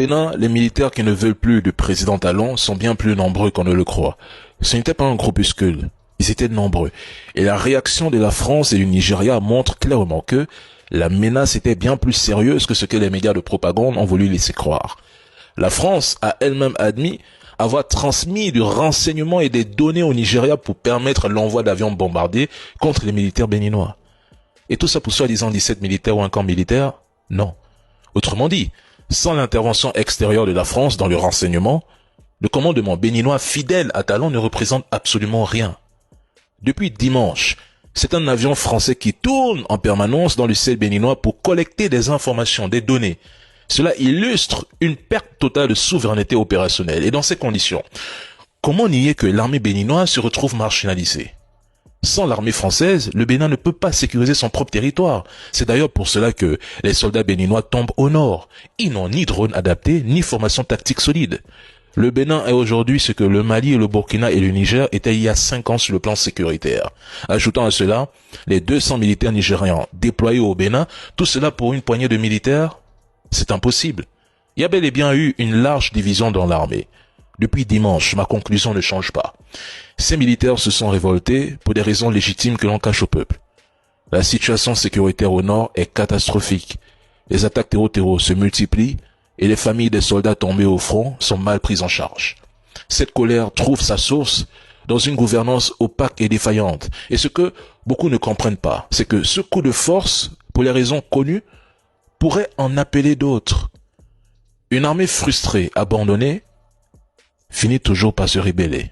Bénin, les militaires qui ne veulent plus de président Talon sont bien plus nombreux qu'on ne le croit. Ce n'était pas un groupuscule, ils étaient nombreux. Et la réaction de la France et du Nigeria montre clairement que la menace était bien plus sérieuse que ce que les médias de propagande ont voulu laisser croire. La France a elle-même admis avoir transmis du renseignement et des données au Nigeria pour permettre l'envoi d'avions bombardés contre les militaires béninois. Et tout ça pour soi-disant 17 militaires ou un camp militaire? Non. Autrement dit, sans l'intervention extérieure de la France dans le renseignement, le commandement béninois fidèle à Talon ne représente absolument rien. Depuis dimanche, c'est un avion français qui tourne en permanence dans le ciel béninois pour collecter des informations, des données. Cela illustre une perte totale de souveraineté opérationnelle. Et dans ces conditions, comment nier que l'armée béninoise se retrouve marginalisée? Sans l'armée française, le Bénin ne peut pas sécuriser son propre territoire. C'est d'ailleurs pour cela que les soldats béninois tombent au nord. Ils n'ont ni drone adapté, ni formation tactique solide. Le Bénin est aujourd'hui ce que le Mali et le Burkina et le Niger étaient il y a 5 ans sur le plan sécuritaire. Ajoutant à cela, les 200 militaires nigérians déployés au Bénin, tout cela pour une poignée de militaires? C'est impossible. Il y a bel et bien eu une large division dans l'armée. Depuis dimanche, ma conclusion ne change pas. Ces militaires se sont révoltés pour des raisons légitimes que l'on cache au peuple. La situation sécuritaire au nord est catastrophique. Les attaques terreau se multiplient et les familles des soldats tombés au front sont mal prises en charge. Cette colère trouve sa source dans une gouvernance opaque et défaillante. Et ce que beaucoup ne comprennent pas, c'est que ce coup de force, pour les raisons connues, pourrait en appeler d'autres. Une armée frustrée, abandonnée, finit toujours par se rébeller.